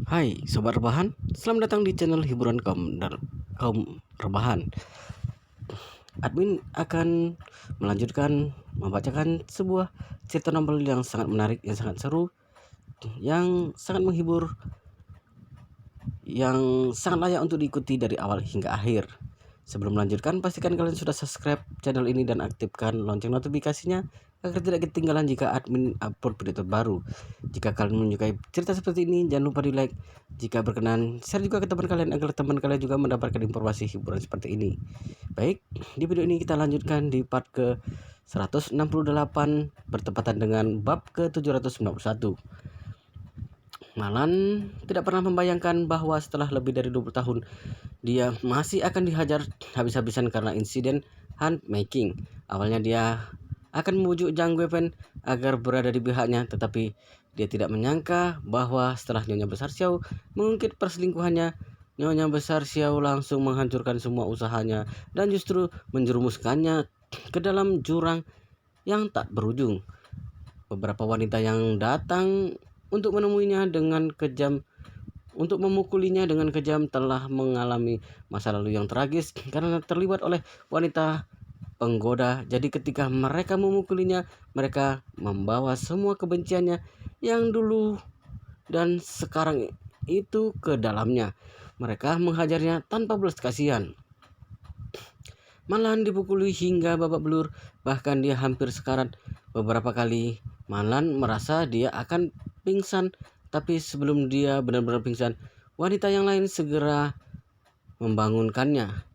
Hai Sobat Rebahan, selamat datang di channel hiburan kaum rebahan. Admin akan melanjutkan membacakan sebuah cerita novel yang sangat menarik, yang sangat seru, yang sangat menghibur, yang sangat layak untuk diikuti dari awal hingga akhir. Sebelum melanjutkan, pastikan kalian sudah subscribe channel ini dan aktifkan lonceng notifikasinya agar tidak ketinggalan jika admin upload video terbaru. Jika kalian menyukai cerita seperti ini, jangan lupa di like. Jika berkenan, share juga ke teman kalian agar teman kalian juga mendapatkan informasi hiburan seperti ini. Baik, di video ini kita lanjutkan di part ke 168 bertepatan dengan bab ke 791. Malan tidak pernah membayangkan bahwa setelah lebih dari 20 tahun dia masih akan dihajar habis-habisan karena insiden hand making. Awalnya dia akan membujuk Zhang Guipen agar berada di pihaknya, tetapi dia tidak menyangka bahwa setelah Nyonya Besar Xiao mengungkit perselingkuhannya, Nyonya Besar Xiao langsung menghancurkan semua usahanya dan justru menjerumuskannya ke dalam jurang yang tak berujung. Beberapa wanita yang datang untuk menemuinya dengan kejam untuk memukulinya dengan kejam telah mengalami masa lalu yang tragis karena terlibat oleh wanita penggoda. Jadi ketika mereka memukulinya, mereka membawa semua kebenciannya yang dulu dan sekarang itu ke dalamnya. Mereka menghajarnya tanpa belas kasihan. Malan dipukuli hingga babak belur, bahkan dia hampir sekarat. Beberapa kali Malan merasa dia akan pingsan, tapi sebelum dia benar-benar pingsan, wanita yang lain segera membangunkannya.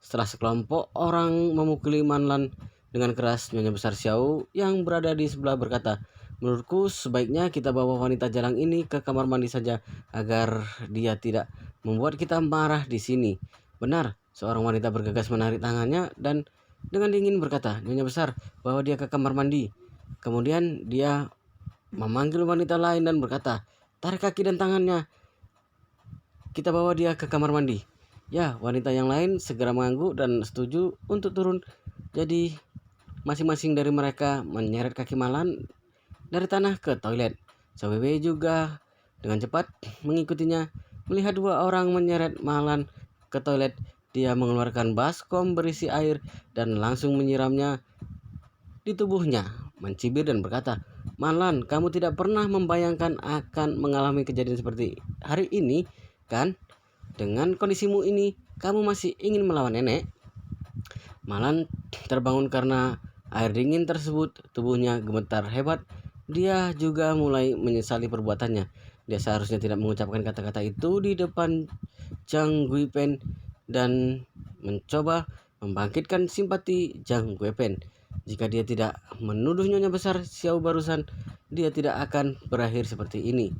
Setelah sekelompok orang memukuli Manlan dengan keras, Nyonya Besar Xiao yang berada di sebelah berkata, "Menurutku sebaiknya kita bawa wanita jalang ini ke kamar mandi saja agar dia tidak membuat kita marah di sini." Benar, seorang wanita bergegas menarik tangannya dan dengan dingin berkata, "Nyonya Besar, bawa dia ke kamar mandi." Kemudian dia memanggil wanita lain dan berkata, "Tarik kaki dan tangannya, kita bawa dia ke kamar mandi." Ya, wanita yang lain segera mengangguk dan setuju untuk turun. Jadi, masing-masing dari mereka menyeret kaki Malan dari tanah ke toilet. Sawewe juga dengan cepat mengikutinya. Melihat dua orang menyeret Malan ke toilet, dia mengeluarkan baskom berisi air dan langsung menyiramnya di tubuhnya, mencibir dan berkata, "Malan, kamu tidak pernah membayangkan akan mengalami kejadian seperti hari ini, kan? Dengan kondisimu ini, kamu masih ingin melawan nenek?" Malan terbangun karena air dingin tersebut, tubuhnya gemetar hebat. Dia juga mulai menyesali perbuatannya. Dia seharusnya tidak mengucapkan kata-kata itu di depan Zhang Guipen dan mencoba membangkitkan simpati Zhang Guipen. Jika dia tidak menuduh Nyonya Besar Xiao barusan, dia tidak akan berakhir seperti ini.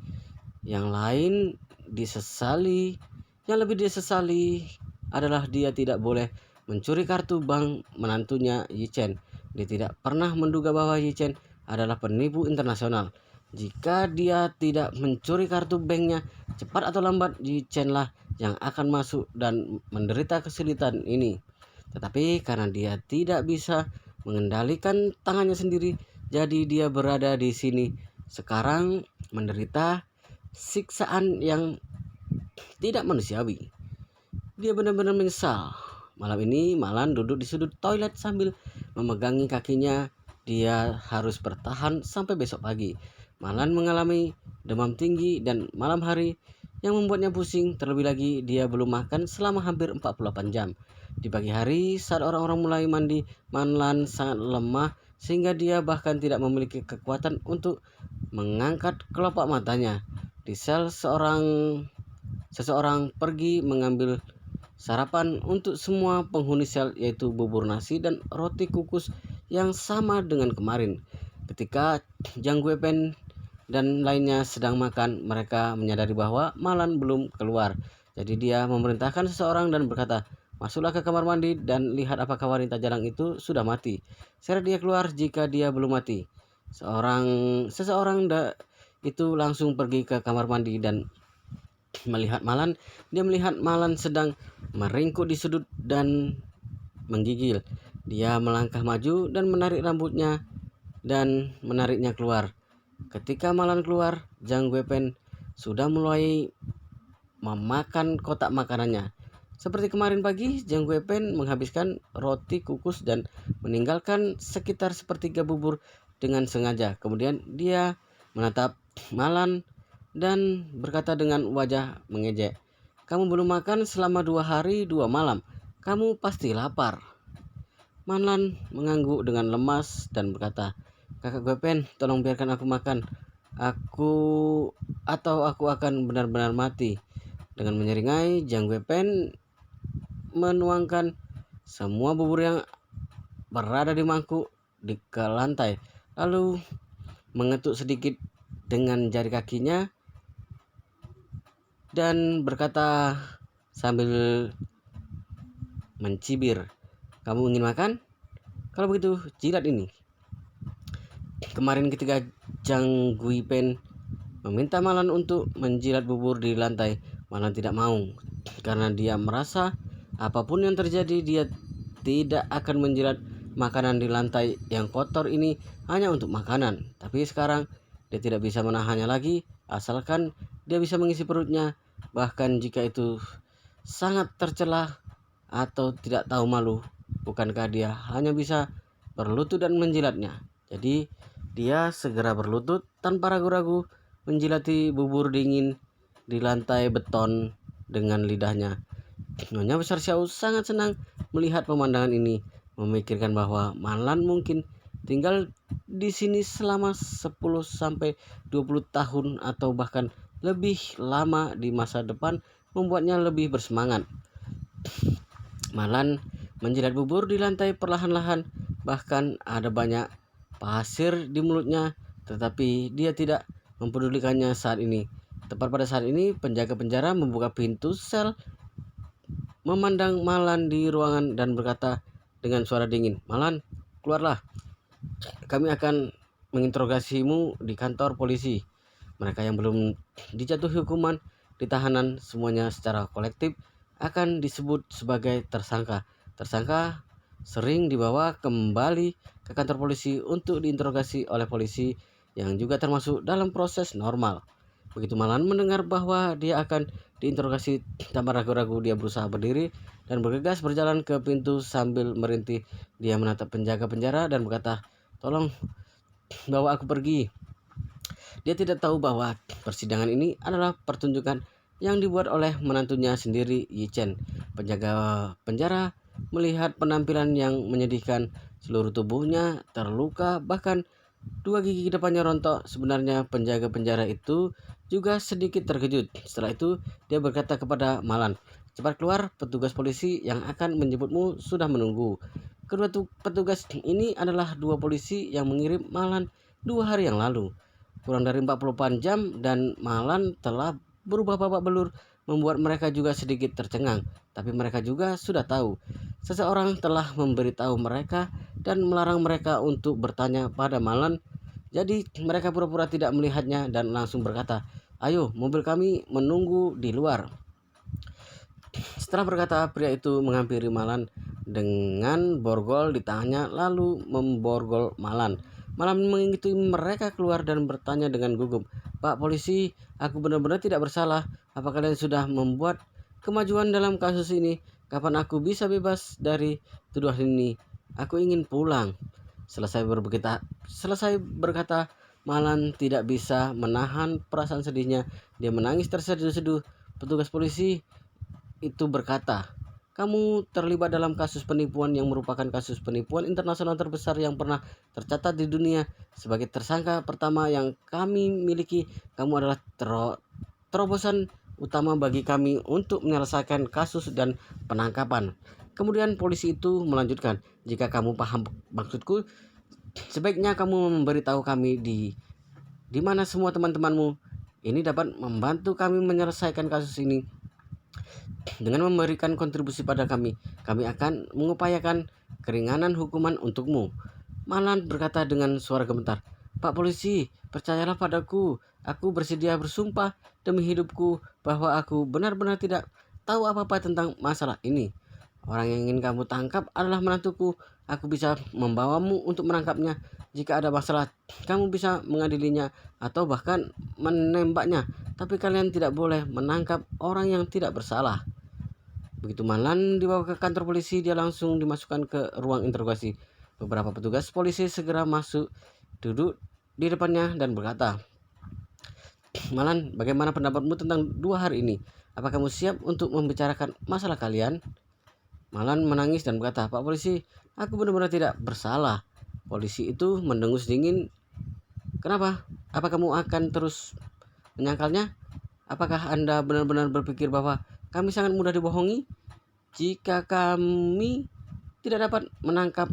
Yang lain disesali, yang lebih disesali adalah dia tidak boleh mencuri kartu bank menantunya Yi Chen. Dia tidak pernah menduga bahwa Yi Chen adalah penipu internasional. Jika dia tidak mencuri kartu banknya, cepat atau lambat Yi Chen lah yang akan masuk dan menderita kesulitan ini. Tetapi karena dia tidak bisa mengendalikan tangannya sendiri, jadi dia berada di sini sekarang menderita siksaan yang tidak manusiawi. Dia benar-benar menyesal. Malam ini Malan duduk di sudut toilet sambil memegangi kakinya. Dia harus bertahan sampai besok pagi. Malan mengalami demam tinggi dan malam hari yang membuatnya pusing. Terlebih lagi dia belum makan selama hampir 48 jam. Di pagi hari saat orang-orang mulai mandi, Malan sangat lemah sehingga dia bahkan tidak memiliki kekuatan untuk mengangkat kelopak matanya. Di sel seseorang pergi mengambil sarapan untuk semua penghuni sel, yaitu bubur nasi dan roti kukus yang sama dengan kemarin. Ketika Zhang Guipen dan lainnya sedang makan, mereka menyadari bahwa Malan belum keluar. Jadi dia memerintahkan seseorang dan berkata, "Masuklah ke kamar mandi dan lihat apakah wanita jalang itu sudah mati. Seret dia keluar jika dia belum mati." Seseorang itu langsung pergi ke kamar mandi dan dia melihat Malan sedang meringkuk di sudut dan menggigil. Dia melangkah maju dan menarik rambutnya dan menariknya keluar. Ketika Malan keluar, Zhang Guipen sudah mulai memakan kotak makanannya. Seperti kemarin pagi, Jang Guipen menghabiskan roti kukus dan meninggalkan sekitar sepertiga bubur dengan sengaja. Kemudian dia menatap Malan dan berkata dengan wajah mengejek, "Kamu belum makan selama 2 hari 2 malam. Kamu pasti lapar." Malan mengangguk dengan lemas dan berkata, "Kakak Guipen, tolong biarkan aku makan. Aku aku akan benar-benar mati." Dengan menyeringai, Jang Guipen menuangkan semua bubur yang berada di mangkuk ke lantai, lalu mengetuk sedikit dengan jari kakinya dan berkata sambil mencibir, "Kamu ingin makan? Kalau begitu jilat ini." Kemarin ketika Jang Guipen meminta Malan untuk menjilat bubur di lantai, Malan tidak mau karena dia merasa apapun yang terjadi dia tidak akan menjilat makanan di lantai yang kotor ini hanya untuk makanan. Tapi sekarang dia tidak bisa menahannya lagi, asalkan dia bisa mengisi perutnya, bahkan jika itu sangat tercela atau tidak tahu malu. Bukankah dia hanya bisa berlutut dan menjilatnya? Jadi dia segera berlutut tanpa ragu-ragu menjilati bubur dingin di lantai beton dengan lidahnya. Nyonya Besar Xiao sangat senang melihat pemandangan ini, memikirkan bahwa Malan mungkin tinggal di sini selama 10 sampai 20 tahun atau bahkan lebih lama di masa depan, membuatnya lebih bersemangat. Malan menjilat bubur di lantai perlahan-lahan, bahkan ada banyak pasir di mulutnya, tetapi dia tidak mempedulikannya saat ini. Tepat pada saat ini, penjaga penjara membuka pintu sel, memandang Malan di ruangan dan berkata dengan suara dingin, "Malan, keluarlah. Kami akan menginterogasimu di kantor polisi." Mereka yang belum dijatuhi hukuman di tahanan semuanya secara kolektif akan disebut sebagai tersangka. Tersangka sering dibawa kembali ke kantor polisi untuk diinterogasi oleh polisi yang juga termasuk dalam proses normal. Begitu Malan mendengar bahwa dia akan diinterogasi, tanpa ragu-ragu dia berusaha berdiri dan bergegas berjalan ke pintu sambil merintih. Dia menatap penjaga penjara dan berkata, "Tolong bawa aku pergi." Dia tidak tahu bahwa persidangan ini adalah pertunjukan yang dibuat oleh menantunya sendiri, Yi Chen. Penjaga penjara melihat penampilan yang menyedihkan. Seluruh tubuhnya terluka, bahkan 2 gigi depannya rontok. Sebenarnya penjaga penjara itu juga sedikit terkejut. Setelah itu dia berkata kepada Malan, "Cepat keluar, petugas polisi yang akan menjemputmu sudah menunggu." Kedua petugas ini adalah 2 polisi yang mengirim Malan 2 hari yang lalu. Kurang dari 48 jam dan Malan telah berubah babak belur, membuat mereka juga sedikit tercengang. Tapi mereka juga sudah tahu seseorang telah memberitahu mereka dan melarang mereka untuk bertanya pada Malan. Jadi mereka pura-pura tidak melihatnya dan langsung berkata, "Ayo, mobil kami menunggu di luar." Setelah berkata, pria itu menghampiri Malan dengan borgol di tangannya lalu memborgol Malan. Malan mengikuti mereka keluar dan bertanya dengan gugup, "Pak polisi, aku benar-benar tidak bersalah. Apa kalian sudah membuat kemajuan dalam kasus ini? Kapan aku bisa bebas dari tuduhan ini? Aku ingin pulang." Selesai berkata, Malan tidak bisa menahan perasaan sedihnya. Dia menangis terseduh-seduh. Petugas polisi itu berkata, "Kamu terlibat dalam kasus penipuan yang merupakan kasus penipuan internasional terbesar yang pernah tercatat di dunia. Sebagai tersangka pertama yang kami miliki, kamu adalah terobosan utama bagi kami untuk menyelesaikan kasus dan penangkapan." Kemudian polisi itu melanjutkan, "Jika kamu paham maksudku, sebaiknya kamu memberitahu kami di mana semua teman-temanmu. Ini dapat membantu kami menyelesaikan kasus ini. Dengan memberikan kontribusi pada kami, kami akan mengupayakan keringanan hukuman untukmu." Malan berkata dengan suara gemetar, "Pak polisi, percayalah padaku. Aku bersedia bersumpah demi hidupku bahwa aku benar-benar tidak tahu apa-apa tentang masalah ini. Orang yang ingin kamu tangkap adalah menantuku. Aku bisa membawamu untuk menangkapnya. Jika ada masalah, kamu bisa mengadilinya atau bahkan menembaknya. Tapi kalian tidak boleh menangkap orang yang tidak bersalah." Begitu Manlan dibawa ke kantor polisi, dia langsung dimasukkan ke ruang interogasi. Beberapa petugas polisi segera masuk, duduk di depannya dan berkata, "Malan, bagaimana pendapatmu tentang 2 hari ini? Apa kamu siap untuk membicarakan masalah kalian?" Malan menangis dan berkata, "Pak polisi, aku benar-benar tidak bersalah." Polisi itu mendengus dingin. "Kenapa? Apa kamu akan terus menyangkalnya? Apakah Anda benar-benar berpikir bahwa kami sangat mudah dibohongi? Jika kami tidak dapat menangkap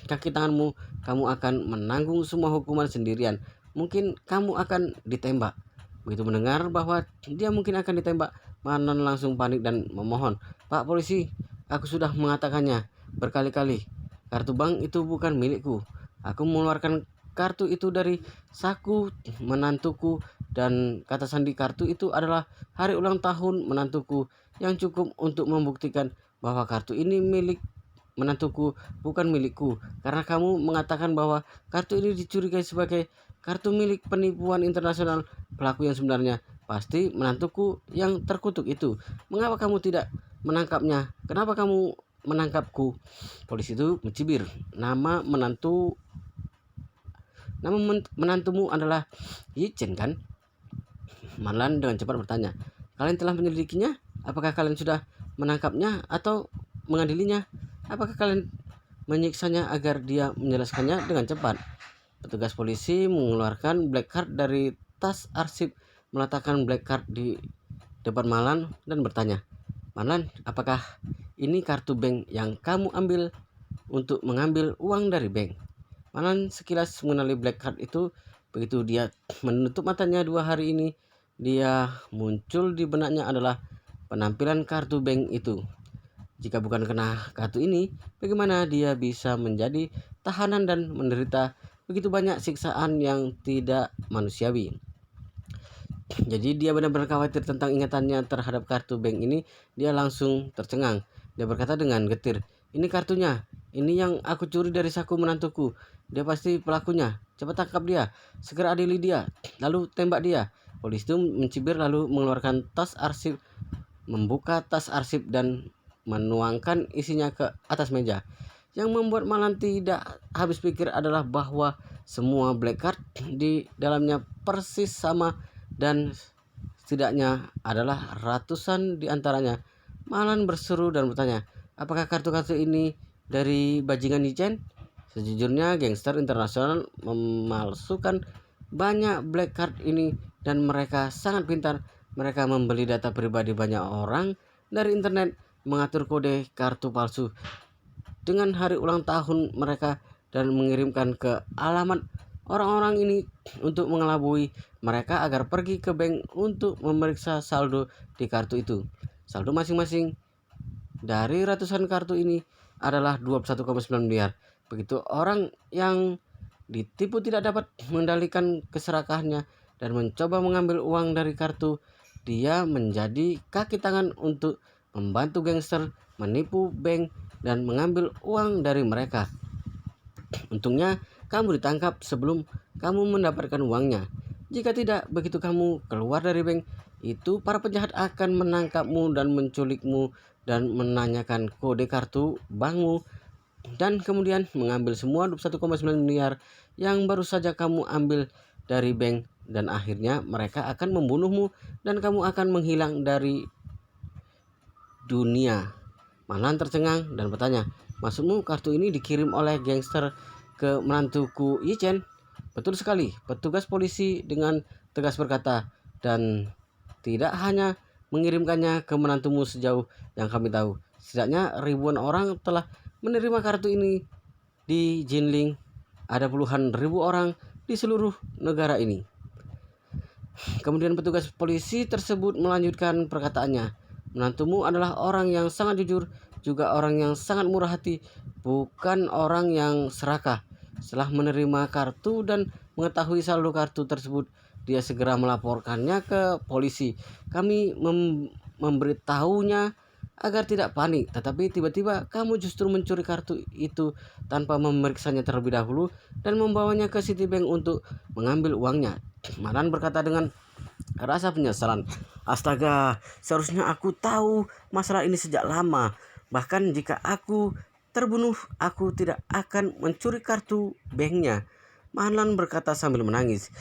kaki tanganmu, kamu akan menanggung semua hukuman sendirian. Mungkin kamu akan ditembak." Begitu mendengar bahwa dia mungkin akan ditembak, Manan langsung panik dan memohon, "Pak polisi, aku sudah mengatakannya berkali-kali. Kartu bank itu bukan milikku. Aku mengeluarkan kartu itu dari saku menantuku, dan kata sandi kartu itu adalah hari ulang tahun menantuku, yang cukup untuk membuktikan bahwa kartu ini milik menantuku, bukan milikku. Karena kamu mengatakan bahwa kartu ini dicurigai sebagai kartu milik penipuan internasional, pelaku yang sebenarnya pasti menantuku yang terkutuk itu. Mengapa kamu tidak menangkapnya? Kenapa kamu menangkapku?" Polisi itu mencibir, Nama menantumu adalah Yichen, kan?" Marlan dengan cepat bertanya, "Kalian telah menyelidikinya? Apakah kalian sudah menangkapnya atau mengadilinya? Apakah kalian menyiksanya agar dia menjelaskannya dengan cepat?" Petugas polisi mengeluarkan black card dari tas arsip, meletakkan black card di depan Marlan dan bertanya, "Marlan, apakah ini kartu bank yang kamu ambil untuk mengambil uang dari bank?" Marlan sekilas mengenali black card itu. Begitu dia menutup matanya 2 hari ini, dia muncul di benaknya adalah penampilan kartu bank itu. Jika bukan kena kartu ini, bagaimana dia bisa menjadi tahanan dan menderita begitu banyak siksaan yang tidak manusiawi? Jadi dia benar-benar khawatir tentang ingatannya terhadap kartu bank ini. Dia langsung tercengang. Dia berkata dengan getir, "Ini kartunya. Ini yang aku curi dari saku menantuku. Dia pasti pelakunya. Cepat tangkap dia. Segera adili dia. Lalu tembak dia." Polisi itu mencibir lalu mengeluarkan tas arsip, membuka tas arsip dan menuangkan isinya ke atas meja. Yang membuat Malan tidak habis pikir adalah bahwa semua black card di dalamnya persis sama, dan setidaknya adalah ratusan di antaranya. Malan berseru dan bertanya, "Apakah kartu-kartu ini dari bajingan Yichen?" Sejujurnya gangster internasional memalsukan banyak black card ini, dan mereka sangat pintar. Mereka membeli data pribadi banyak orang dari internet, mengatur kode kartu palsu dengan hari ulang tahun mereka, dan mengirimkan ke alamat orang-orang ini untuk mengelabui mereka agar pergi ke bank untuk memeriksa saldo di kartu itu. Saldo masing-masing dari ratusan kartu ini adalah 21,9 miliar. Begitu orang yang ditipu tidak dapat mengendalikan keserakahannya dan mencoba mengambil uang dari kartu, dia menjadi kaki tangan untuk membantu gangster menipu bank dan mengambil uang dari mereka. Untungnya kamu ditangkap sebelum kamu mendapatkan uangnya. Jika tidak, begitu kamu keluar dari bank itu, para penjahat akan menangkapmu dan menculikmu dan menanyakan kode kartu bankmu, dan kemudian mengambil semua 21,9 miliar yang baru saja kamu ambil dari bank, dan akhirnya mereka akan membunuhmu dan kamu akan menghilang dari dunia. Malan tercengang dan bertanya, "Maksudmu kartu ini dikirim oleh gangster ke menantuku Yichen?" "Betul sekali," petugas polisi dengan tegas berkata, "dan tidak hanya mengirimkannya ke menantumu. Sejauh yang kami tahu, setidaknya ribuan orang telah menerima kartu ini di Jinling. Ada puluhan ribu orang di seluruh negara ini." Kemudian petugas polisi tersebut melanjutkan perkataannya, "Menantumu adalah orang yang sangat jujur, juga orang yang sangat murah hati, bukan orang yang serakah." Setelah menerima kartu dan mengetahui saldo kartu tersebut, dia segera melaporkannya ke polisi. "Kami memberitahunya agar tidak panik, tetapi tiba-tiba kamu justru mencuri kartu itu tanpa memeriksanya terlebih dahulu dan membawanya ke Citibank untuk mengambil uangnya. Malan berkata dengan rasa penyesalan, "Astaga, seharusnya aku tahu masalah ini sejak lama. Bahkan jika aku terbunuh, aku tidak akan mencuri kartu banknya." Malan berkata sambil menangis.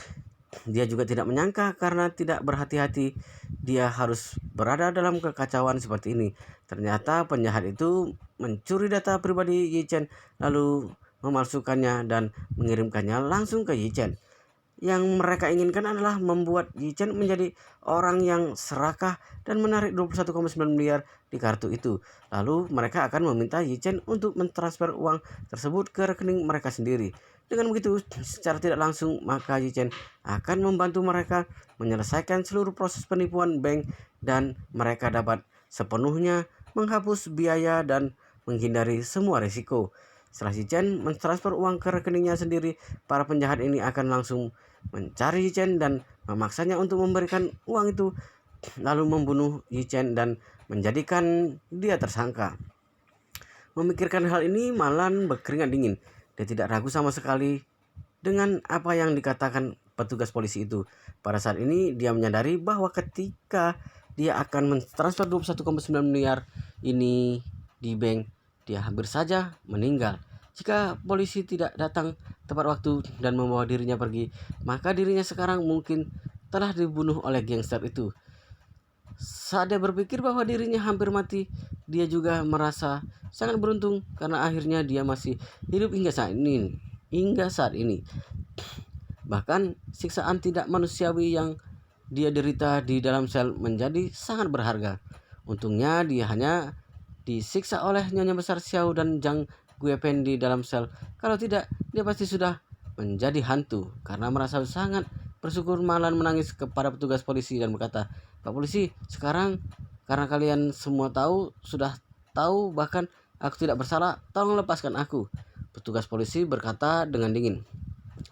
Dia juga tidak menyangka karena tidak berhati-hati dia harus berada dalam kekacauan seperti ini. Ternyata penjahat itu mencuri data pribadi Yichen lalu memalsukannya dan mengirimkannya langsung ke Yichen. Yang mereka inginkan adalah membuat Yichen menjadi orang yang serakah dan menarik 21,9 miliar di kartu itu. Lalu mereka akan meminta Yichen untuk mentransfer uang tersebut ke rekening mereka sendiri. Dengan begitu, secara tidak langsung maka Yichen akan membantu mereka menyelesaikan seluruh proses penipuan bank dan mereka dapat sepenuhnya menghapus biaya dan menghindari semua risiko. Setelah Yichen mentransfer uang ke rekeningnya sendiri, para penjahat ini akan langsung mencari Yichen dan memaksanya untuk memberikan uang itu, lalu membunuh Yichen dan menjadikan dia tersangka. Memikirkan hal ini, Malan berkeringat dingin. Dia tidak ragu sama sekali dengan apa yang dikatakan petugas polisi itu. Pada saat ini dia menyadari bahwa ketika dia akan mentransfer 21,9 miliar ini di bank, dia hampir saja meninggal. Jika polisi tidak datang tepat waktu dan membawa dirinya pergi, maka dirinya sekarang mungkin telah dibunuh oleh gangster itu. Saat dia berpikir bahwa dirinya hampir mati, dia juga merasa sangat beruntung karena akhirnya dia masih hidup hingga saat ini. Bahkan siksaan tidak manusiawi yang dia derita di dalam sel menjadi sangat berharga. Untungnya dia hanya disiksa oleh Nyonya Besar Xiao dan Zhang Guipen di dalam sel. Kalau tidak, dia pasti sudah menjadi hantu. Karena merasa sangat bersyukur, Malan menangis kepada petugas polisi dan berkata, "Pak polisi, sekarang karena kalian semua sudah tahu bahkan aku tidak bersalah, tolong lepaskan aku." Petugas polisi berkata dengan dingin,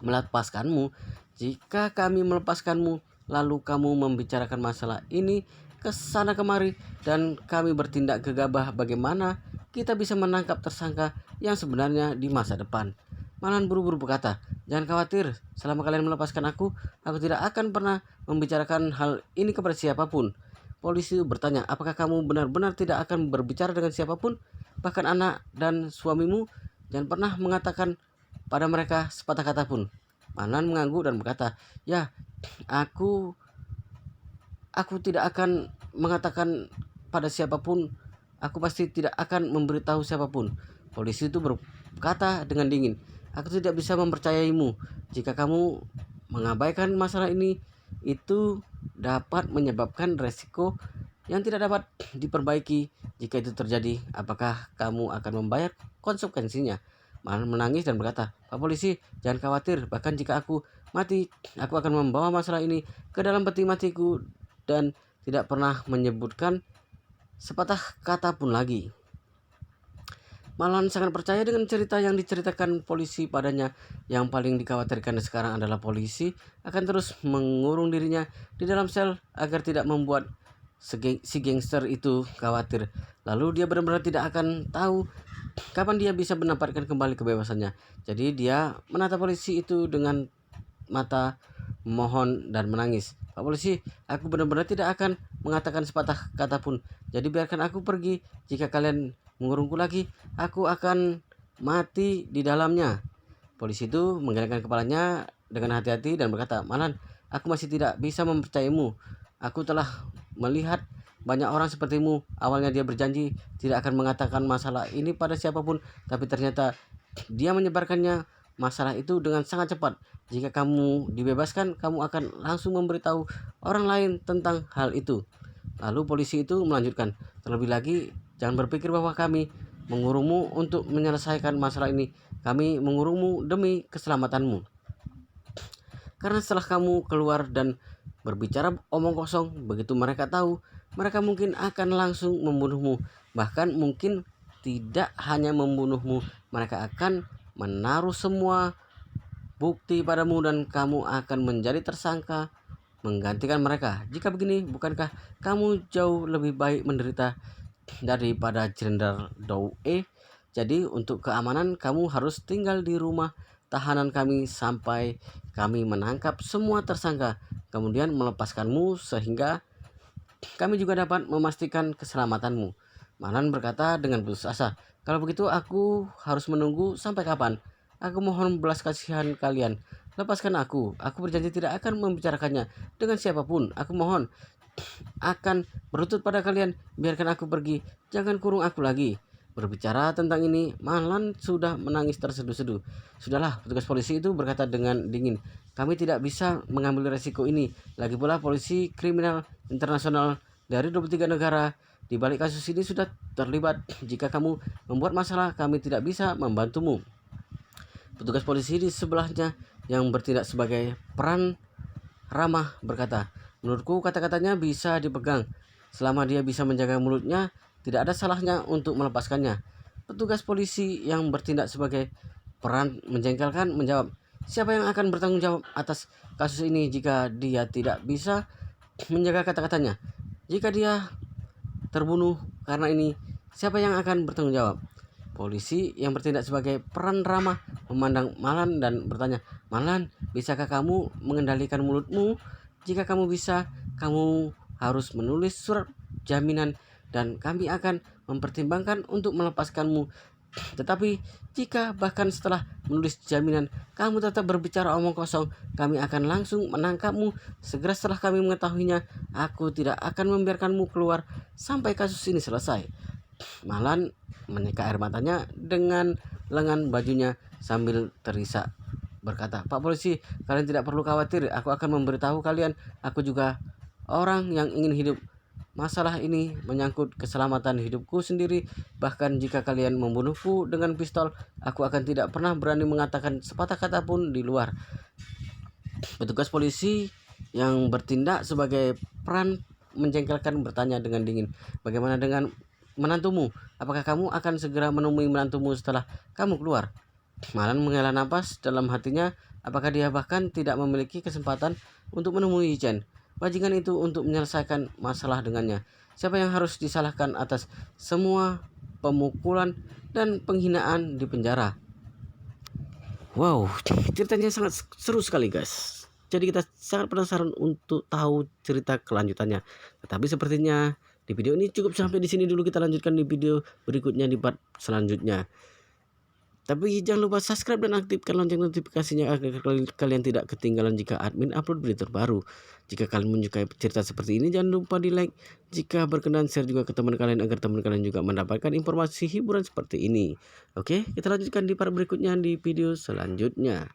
"Melepaskanmu? Jika kami melepaskanmu, lalu kamu membicarakan masalah ini ke sana kemari dan kami bertindak gegabah, bagaimana kita bisa menangkap tersangka yang sebenarnya di masa depan?" Malan buru-buru berkata, "Jangan khawatir, selama kalian melepaskan aku tidak akan pernah membicarakan hal ini kepada siapapun." Polisi bertanya, "Apakah kamu benar-benar tidak akan berbicara dengan siapapun, bahkan anak dan suamimu? Jangan pernah mengatakan pada mereka sepatah kata pun." Malan mengangguk dan berkata, "Ya, aku tidak akan mengatakan pada siapapun. Aku pasti tidak akan memberitahu siapapun." Polisi itu berkata dengan dingin, "Aku tidak bisa mempercayaimu. Jika kamu mengabaikan masalah ini, itu dapat menyebabkan resiko yang tidak dapat diperbaiki. Jika itu terjadi, apakah kamu akan membayar konsekuensinya?" Malan menangis dan berkata, "Pak polisi, jangan khawatir. Bahkan jika aku mati, aku akan membawa masalah ini ke dalam peti matiku dan tidak pernah menyebutkan sepatah kata pun lagi." Malan sangat percaya dengan cerita yang diceritakan polisi padanya. Yang paling dikhawatirkan sekarang adalah polisi akan terus mengurung dirinya di dalam sel agar tidak membuat si gangster itu khawatir. Lalu dia benar-benar tidak akan tahu kapan dia bisa mendapatkan kembali kebebasannya. Jadi dia menatap polisi itu dengan mata memohon dan menangis. "Pak polisi, aku benar-benar tidak akan mengatakan sepatah kata pun. Jadi biarkan aku pergi. Jika kalian mengurungku lagi, aku akan mati di dalamnya." Polisi itu menggelengkan kepalanya dengan hati-hati dan berkata, "Malan, aku masih tidak bisa mempercayaimu. Aku telah melihat banyak orang sepertimu. Awalnya dia berjanji tidak akan mengatakan masalah ini pada siapapun, tapi ternyata dia menyebarkannya masalah itu dengan sangat cepat. Jika kamu dibebaskan, kamu akan langsung memberitahu orang lain tentang hal itu." Lalu polisi itu melanjutkan, "Terlebih lagi, jangan berpikir bahwa kami mengurungmu untuk menyelesaikan masalah ini. Kami mengurungmu demi keselamatanmu. Karena setelah kamu keluar dan berbicara omong kosong, begitu mereka tahu, mereka mungkin akan langsung membunuhmu. Bahkan mungkin tidak hanya membunuhmu, mereka akan menaruh semua bukti padamu dan kamu akan menjadi tersangka menggantikan mereka. Jika begini, bukankah kamu jauh lebih baik menderita daripada Jenderal Doe. Jadi untuk keamanan kamu harus tinggal di rumah tahanan kami sampai kami menangkap semua tersangka, kemudian melepaskanmu sehingga kami juga dapat memastikan keselamatanmu. Malan berkata dengan putus asa, kalau begitu aku harus menunggu sampai kapan? Aku mohon belas kasihan kalian. Lepaskan aku berjanji tidak akan membicarakannya dengan siapapun. Aku mohon akan berlutut pada kalian, biarkan aku pergi, jangan kurung aku lagi. Berbicara tentang ini, Malan sudah menangis terseduh-seduh. Sudahlah, petugas polisi itu berkata dengan dingin, kami tidak bisa mengambil resiko ini. Lagi pula polisi kriminal internasional dari 23 negara di balik kasus ini sudah terlibat. Jika kamu membuat masalah, kami tidak bisa membantumu. Petugas polisi di sebelahnya yang bertindak sebagai peran ramah berkata, menurutku kata-katanya bisa dipegang. Selama dia bisa menjaga mulutnya, tidak ada salahnya untuk melepaskannya. Petugas polisi yang bertindak sebagai peran menjengkelkan menjawab, siapa yang akan bertanggung jawab atas kasus ini jika dia tidak bisa menjaga kata-katanya? Jika dia terbunuh karena ini, siapa yang akan bertanggung jawab? Polisi yang bertindak sebagai peran ramah memandang Malan dan bertanya, Malan, bisakah kamu mengendalikan mulutmu? Jika kamu bisa, kamu harus menulis surat jaminan dan kami akan mempertimbangkan untuk melepaskanmu. Tetapi jika bahkan setelah menulis jaminan kamu tetap berbicara omong kosong, kami akan langsung menangkapmu. Segera setelah kami mengetahuinya, aku tidak akan membiarkanmu keluar sampai kasus ini selesai. Malan menyeka air matanya dengan lengan bajunya sambil terisak berkata, Pak polisi, kalian tidak perlu khawatir, aku akan memberitahu kalian, aku juga orang yang ingin hidup. Masalah ini menyangkut keselamatan hidupku sendiri. Bahkan jika kalian membunuhku dengan pistol, aku akan tidak pernah berani mengatakan sepatah kata pun di luar. Petugas polisi yang bertindak sebagai peran menjengkelkan bertanya dengan dingin, bagaimana dengan menantumu? Apakah kamu akan segera menemui menantumu setelah kamu keluar? Malan menghela napas dalam hatinya, apakah dia bahkan tidak memiliki kesempatan untuk menemui Chen, bajingan itu, untuk menyelesaikan masalah dengannya? Siapa yang harus disalahkan atas semua pemukulan dan penghinaan di penjara? Wow, ceritanya sangat seru sekali guys. Jadi kita sangat penasaran untuk tahu cerita kelanjutannya. Tetapi sepertinya di video ini cukup sampai di sini dulu, kita lanjutkan di video berikutnya di part selanjutnya. Tapi jangan lupa subscribe dan aktifkan lonceng notifikasinya agar kalian tidak ketinggalan jika admin upload video terbaru. Jika kalian menyukai cerita seperti ini, jangan lupa di like. Jika berkenan, share juga ke teman kalian agar teman kalian juga mendapatkan informasi hiburan seperti ini. Oke, kita lanjutkan di part berikutnya di video selanjutnya.